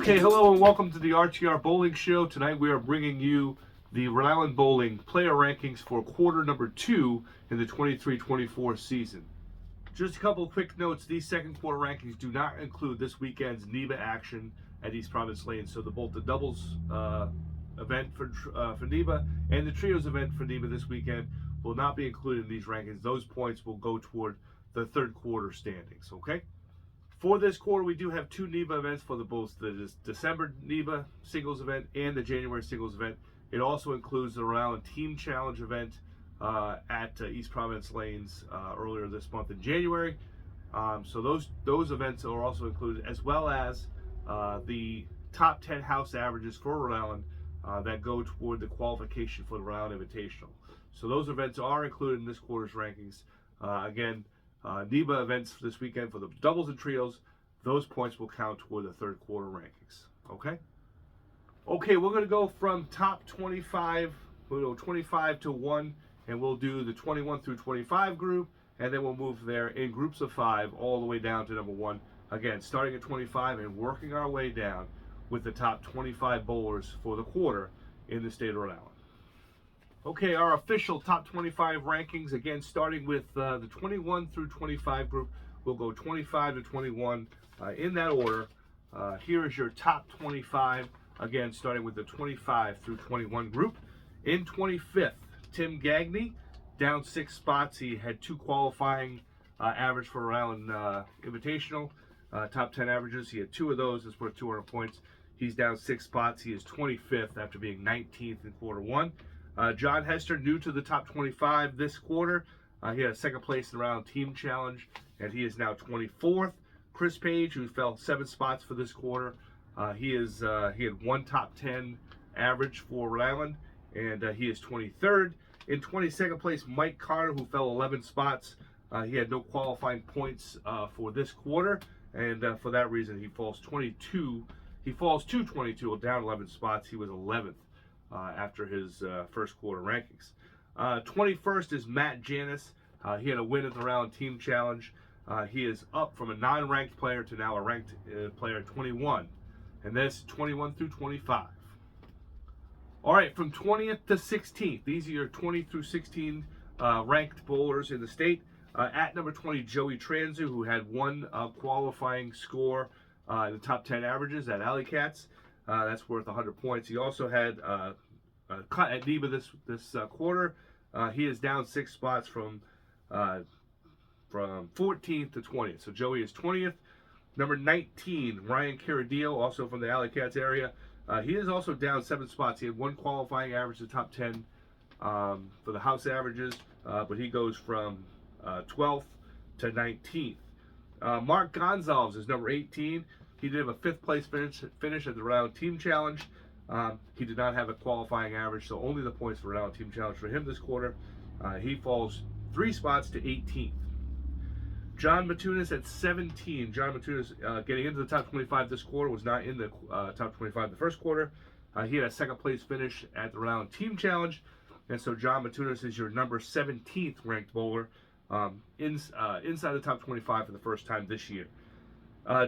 Okay, hello and welcome to the RTR Bowling Show. Tonight we are bringing you the Rhode Island Bowling player rankings for quarter number 2 in the 23-24 season. Just a couple of quick notes. These second quarter rankings do not include this weekend's NEBA action at East Providence Lane. So both the doubles event for NEBA and the trios event for NEBA this weekend will not be included in these rankings. Those points will go toward the third quarter standings, okay? For this quarter, we do have two NEBA events for both the December NEBA singles event and the January singles event. It also includes the Rhode Island Team Challenge event at East Providence Lanes earlier this month in January. So those events are also included, as well as the top 10 house averages for Rhode Island that go toward the qualification for the Rhode Island Invitational. So those events are included in this quarter's rankings. Again, NEBA events for this weekend for the doubles and trios, those points will count toward the third quarter rankings. Okay, we're going to go from top 25, we'll go 25 to 1, and we'll do the 21 through 25 group, and then we'll move there in groups of 5 all the way down to number 1. Again, starting at 25 and working our way down with the top 25 bowlers for the quarter in the state of Rhode Island. Okay, our official top 25 rankings, again, starting with the 21 through 25 group. We'll go 25 to 21 in that order. Here is your top 25, again, starting with the 25 through 21 group. In 25th, Tim Gagne, down 6 spots. He had 2 qualifying average for Rhode Island Invitational, top 10 averages. He had 2 of those. That's worth 200 points. He's down 6 spots. He is 25th after being 19th in quarter 1. John Hester, new to the top 25 this quarter. He had a second place in the Rhode Island Team Challenge, and he is now 24th. Chris Page, who fell 7 spots for this quarter, he had 1 top 10 average for Rhode Island, and he is 23rd. In 22nd place, Mike Carter, who fell 11 spots. He had no qualifying points for this quarter, and for that reason, he falls 22. He falls to 22, down 11 spots. He was 11th. After his first quarter rankings. 21st is Matt Janis. He had a win at the Rhode Island Team Challenge. He is up from a non-ranked player to now a ranked player at 21. And that's 21 through 25. All right, from 20th to 16th, these are your 20 through 16 ranked bowlers in the state. At number 20, Joey Transu, who had 1 qualifying score in the top 10 averages at Alley Cats. That's worth 100 points. He also had a cut at NEBA this quarter. He is down 6 spots from 14th to 20th. So Joey is 20th. Number 19, Ryan Caradillo, also from the Alley Cats area. He is also down 7 spots. He had 1 qualifying average in the top 10 for the house averages, but he goes from 12th to 19th. Mark Gonzalez is number 18. He did have a 5th place finish at the Rhode Island Team Challenge. He did not have a qualifying average, so only the points for Rhode Island Team Challenge for him this quarter. He falls 3 spots to 18th. John Matunis at 17. John Matunis getting into the top 25 this quarter, was not in the top 25 the first quarter. He had a 2nd place finish at the Rhode Island Team Challenge, and so John Matunis is your number 17th ranked bowler inside the top 25 for the first time this year.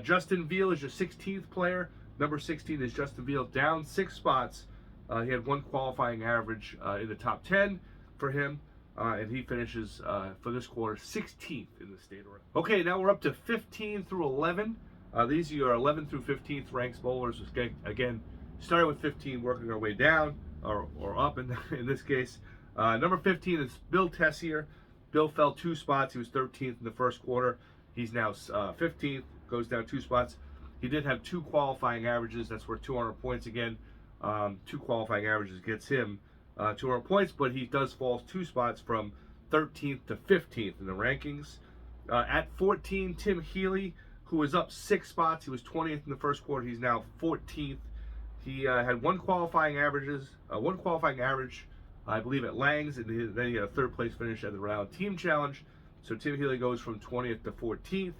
Justin Veal is your 16th player. Number 16 is Justin Veal, down 6 spots. He had 1 qualifying average in the top 10 for him, and he finishes for this quarter 16th in the state of Rhode Island. Okay, now we're up to 15 through 11. These are your 11 through 15th ranked bowlers. Again, starting with 15, working our way down or up in this case. Number 15 is Bill Tessier. Bill fell 2 spots. He was 13th in the first quarter. He's now 15th. Goes down 2 spots. He did have 2 qualifying averages. That's worth 200 points again. 2 qualifying averages gets him 200 points, but he does fall 2 spots from 13th to 15th in the rankings. At 14, Tim Healy, who was up 6 spots. He was 20th in the first quarter. He's now 14th. He had 1 qualifying average, I believe, at Langs, and then he had a 3rd place finish at the Rhode Island Team Challenge. So Tim Healy goes from 20th to 14th.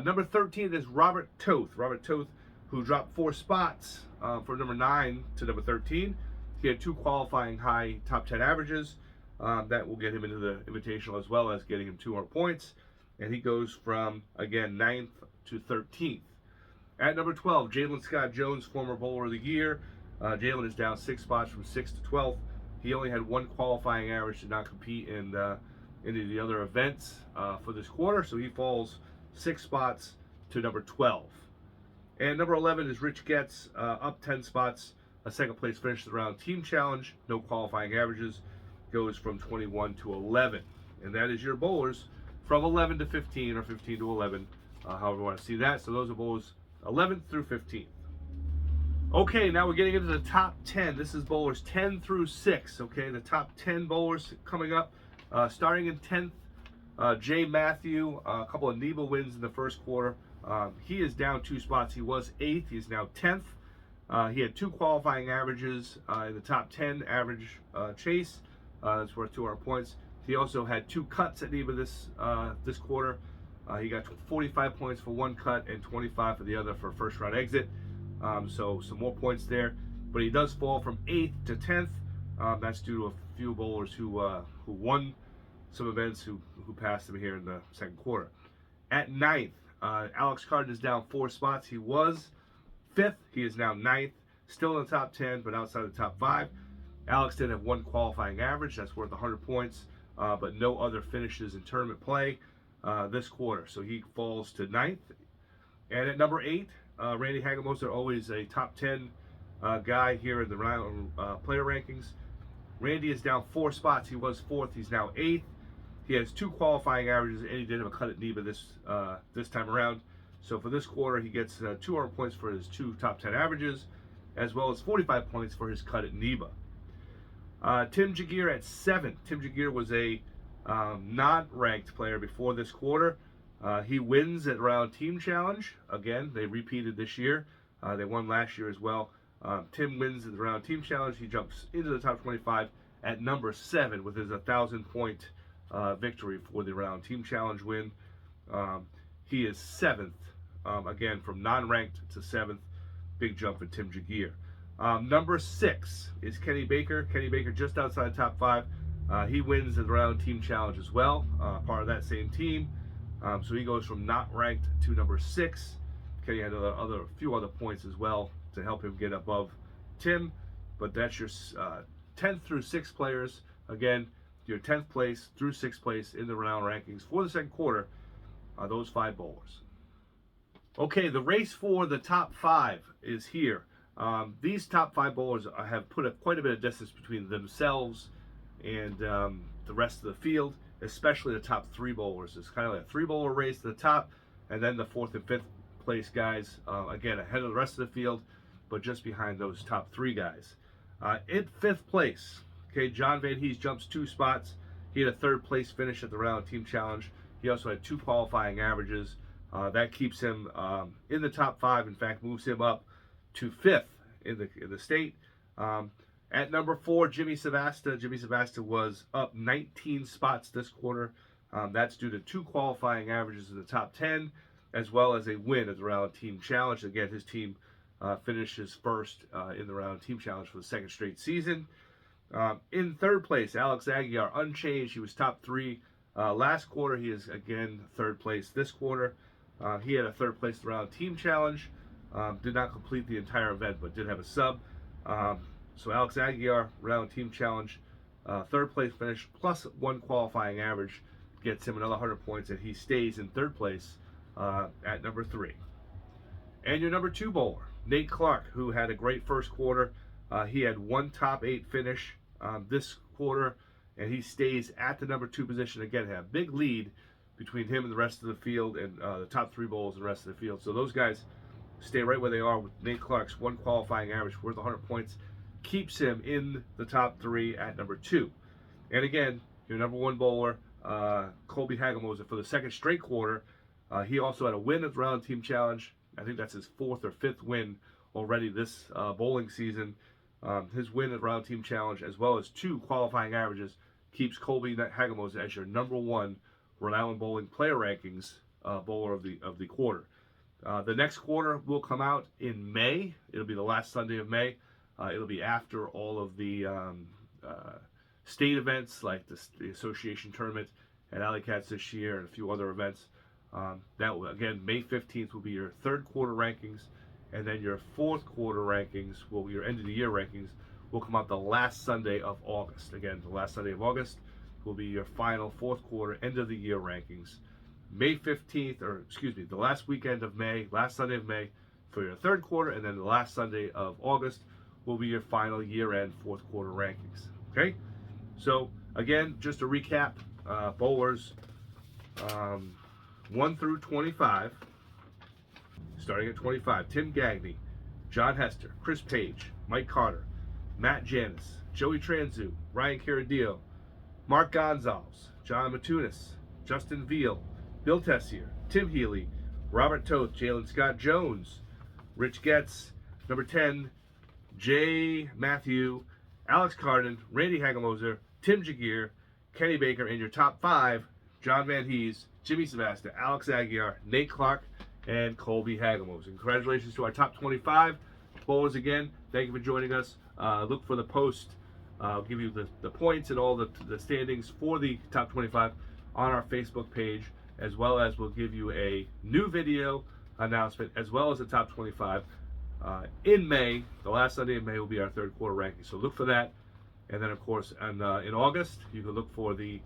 Number 13 is Robert Toth. Robert Toth, who dropped 4 spots from number 9 to number 13. He had 2 qualifying high top 10 averages. That will get him into the Invitational as well as getting him 200 points. And he goes from, again, 9th to 13th. At number 12, Jalen Scott Jones, former Bowler of the Year. Jalen is down 6 spots from 6th to 12th. He only had 1 qualifying average, did not compete in any of the other events for this quarter, so he falls 6 spots to number 12. And number 11 is Rich Getz, up 10 spots, a second place finish around Team Challenge, no qualifying averages, goes from 21 to 11. And that is your bowlers from 11 to 15 or 15 to 11, however you want to see that. So those are bowlers 11th through 15th. Okay, now we're getting into the top 10. This is bowlers 10 through 6. Okay, the top 10 bowlers coming up. Starting in 10th, Jay Matthew, a couple of NEBA wins in the first quarter. He is down 2 spots. He was 8th. He's now 10th. He had 2 qualifying averages in the top 10 average chase. That's worth 200 points. He also had 2 cuts at NEBA this quarter. He got 45 points for 1 cut and 25 for the other for first round exit. So some more points there. But he does fall from 8th to 10th. That's due to a few bowlers who won some events who passed him here in the second quarter. At 9th, Alex Carden is down 4 spots. He was 5th. He is now 9th. Still in the top 10, but outside the top 5. Alex did have 1 qualifying average. That's worth 100 points, but no other finishes in tournament play this quarter. So he falls to 9th. And at number 8, Randy Hagamoser, always a top 10 guy here in the round player rankings. Randy is down 4 spots. He was 4th. He's now 8th. He has 2 qualifying averages, and he did have a cut at NEBA this time around. So for this quarter, he gets 200 points for his 2 top 10 averages, as well as 45 points for his cut at NEBA. Tim Jagir at 7th. Tim Jagir was a non-ranked player before this quarter. He wins at Round Team Challenge. Again, they repeated this year. They won last year as well. Tim wins at the Round Team Challenge. He jumps into the top 25 at number 7 with his 1,000-point victory for the Round Team Challenge win. He is 7th, again, from non-ranked to 7th. Big jump for Tim Jagir. Number 6 is Kenny Baker. Kenny Baker just outside the top 5. He wins the Round Team Challenge as well, part of that same team. So he goes from not ranked to number 6. Kenny had a few other points as well to help him get above Tim. But that's your 10th through 6th players. Again, your 10th place through 6th place in the round rankings for the second quarter are those 5 bowlers. Okay, the race for the top 5 is here. These top 5 bowlers have put quite a bit of distance between themselves and the rest of the field, especially the top 3 bowlers. It's kind of like a 3-bowler race to the top, and then the 4th and 5th place guys, again, ahead of the rest of the field, but just behind those top 3 guys. In 5th place, okay, John Van Hees jumps 2 spots. He had a 3rd place finish at the Round Team Challenge. He also had 2 qualifying averages. That keeps him in the top 5. In fact, moves him up to 5th in the state. At number 4, Jimmy Savasta. Jimmy Savasta was up 19 spots this quarter. That's due to 2 qualifying averages in the top 10, as well as a win at the Round Team Challenge. Again, his team finishes first in the Round Team Challenge for the 2nd straight season. In 3rd place, Alex Aguiar, unchanged. He was top 3 last quarter. He is, again, 3rd place this quarter. He had a 3rd place at the Round Team Challenge. Did not complete the entire event, but did have a sub. So Alex Aguiar, Round Team Challenge, 3rd place finish, plus 1 qualifying average, gets him another 100 points, and he stays in 3rd place at number 3. And your number 2 bowler, Nate Clark, who had a great first quarter. He had 1 top 8 finish this quarter, and he stays at the number 2 position. Again, had a big lead between him and the rest of the field, and the top 3 bowlers and the rest of the field. So those guys stay right where they are, with Nate Clark's 1 qualifying average worth 100 points. Keeps him in the top 3 at number 2. And again, your number 1 bowler, Colby Hagamoser, for the 2nd straight quarter. He also had a win at the Round Team Challenge. I think that's his 4th or 5th win already this bowling season. His win at Round Team Challenge, as well as 2 qualifying averages, keeps Colby Hagamoser as your number 1 Rhode Island Bowling Player Rankings bowler of the quarter. The next quarter will come out in May. It'll be the last Sunday of May. It'll be after all of the state events, like the association tournament at Alley Cats this year and a few other events. Again, May 15th will be your third quarter rankings, and then your fourth quarter rankings, your end of the year rankings, will come out the last Sunday of August. Again, the last Sunday of August will be your final fourth quarter end of the year rankings. May 15th, the last weekend of May, last Sunday of May for your third quarter, and then the last Sunday of August will be your final year-end fourth quarter rankings. Okay? So, again, just to recap, bowlers 1 through 25. Starting at 25, Tim Gagne, John Hester, Chris Page, Mike Carter, Matt Janis, Joey Transu, Ryan Caradillo, Mark Gonzalez, John Matunis, Justin Veal, Bill Tessier, Tim Healy, Robert Toth, Jalen Scott Jones, Rich Getz, number 10, Jay Matthew, Alex Carden, Randy Hagemoser, Tim Jagir, Kenny Baker, and your top 5, John Van Hees, Jimmy Savasta, Alex Aguiar, Nate Clark, and Colby Hagemoser. Congratulations to our top 25 bowlers again. Thank you for joining us. Look for the post. I'll give you the points and all the standings for the top 25 on our Facebook page, as well as we'll give you a new video announcement, as well as the top 25 in May. The last Sunday in May will be our third quarter ranking, so look for that. And then, of course, in August, you can look for the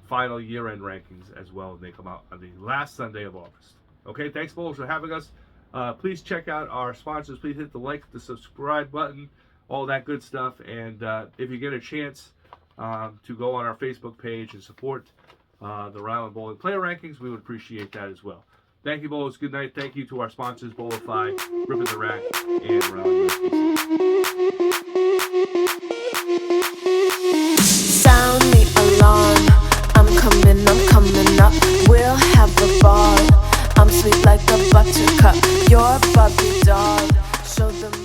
final year-end rankings as well, and they come out on the last Sunday of August. Okay, thanks, bowlers, for having us. Please check out our sponsors. Please hit the like, the subscribe button, all that good stuff. And if you get a chance to go on our Facebook page and support the Rhode Island Bowling Player Rankings, we would appreciate that as well. Thank you, bowlers. Good night. Thank you to our sponsors, Bowlify, Rippin' the Rack, and Rhode Island Whiskies. Sound the alarm. I'm coming up. We'll have a ball. I'm sweet like a buttercup. You're Bobby doll. Show them.